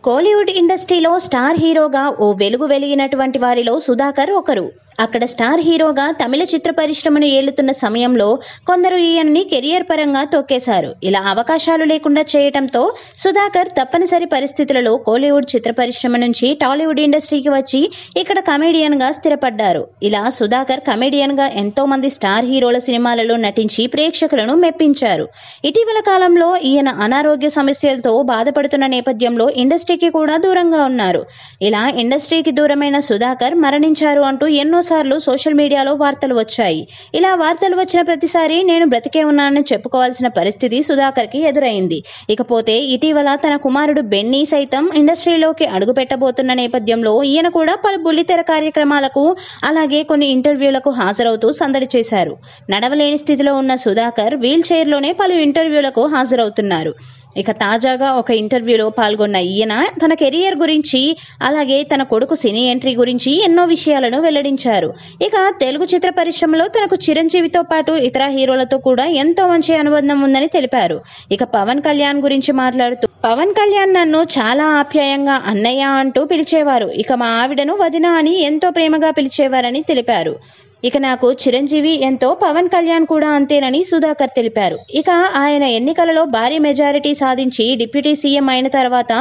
కోలీవుడ్ ఇండస్ట్రీలో స్టార్ హీరోగా ఓ వెలుగు వెలిగినటువంటి వారిలో సుధాకర్ ఒకరు. అక్కడ స్టార్ హీరోగా తమిళ చిత్ర పరిశ్రమను ఏలుతున్న సమయంలో కొందరు ఈయన్ని కెరియర్ పరంగా తొక్కేశారు. ఇలా అవకాశాలు లేకుండా చేయటంతో సుధాకర్ తప్పనిసరి పరిస్థితులలో కోలీవుడ్ చిత్ర పరిశ్రమ నుంచి టాలీవుడ్ ఇండస్ట్రీకి వచ్చి ఇక్కడ కమెడియన్ గా స్థిరపడ్డారు. ఇలా సుధాకర్ కమెడియన్ గా ఎంతో మంది స్టార్ హీరోల సినిమాలలో నటించి ప్రేక్షకులను మెప్పించారు. ఇటీవల కాలంలో ఈయన అనారోగ్య సమస్యలతో బాధపడుతున్న నేపథ్యంలో ఇండస్ట్రీకి కూడా దూరంగా ఉన్నారు. ఇలా ఇండస్ట్రీకి దూరమైన సుధాకర్ మరణించారు అంటూ ఎన్నోసార్లు సోషల్ మీడియాలో వార్తలు వచ్చాయి. ఇలా వార్తలు వచ్చిన ప్రతిసారి నేను బ్రతికే ఉన్నానని చెప్పుకోవాల్సిన పరిస్థితి సుధాకర్ కి ఎదురైంది. ఇకపోతే ఇటీవల తన కుమారుడు బెన్నీ సైతం ఇండస్ట్రీలోకి అడుగు పెట్టబోతున్న నేపథ్యంలో ఈయన కూడా పలు బుల్లితెర కార్యక్రమాలకు అలాగే కొన్ని ఇంటర్వ్యూలకు హాజరవుతూ సందడి చేశారు. నడవలేని స్థితిలో ఉన్న సుధాకర్ వీల్ చైర్లోనే పలు ఇంటర్వ్యూలకు హాజరవుతున్నారు. ఇక తాజాగా ఒక ఇంటర్వ్యూలో పాల్గొన్న ఈయన తన కెరియర్ గురించి అలాగే తన కొడుకు సినీ ఎంట్రీ గురించి ఎన్నో విషయాలను వెల్లడించారు. ఇక తెలుగు చిత్ర పరిశ్రమలో తనకు చిరంజీవితో పాటు ఇతర హీరోలతో కూడా ఎంతో మంచి అనుబంధం ఉందని తెలిపారు. ఇక పవన్ కళ్యాణ్ గురించి మాట్లాడుతూ, పవన్ కళ్యాణ్ నన్ను చాలా ఆప్యాయంగా అన్నయ్య అంటూ పిలిచేవారు. ఇక మా ఆవిడను వదిన అని ఎంతో ప్రేమగా పిలిచేవారని తెలిపారు. ఇక నాకు చిరంజీవి ఎంతో, పవన్ కళ్యాణ్ కూడా అంతేనని సుధాకర్ తెలిపారు. ఇక ఆయన ఎన్నికలలో భారీ మెజారిటీ సాధించి డిప్యూటీ సీఎం అయిన తర్వాత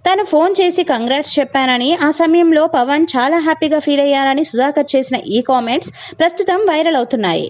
తాను ఫోన్ చేసి కంగ్రాట్స్ చెప్పానని, ఆ సమయంలో పవన్ చాలా హ్యాపీగా ఫీల్ అయ్యారని సుధాకర్ చేసిన ఈ కామెంట్స్ ప్రస్తుతం వైరల్ అవుతున్నాయి.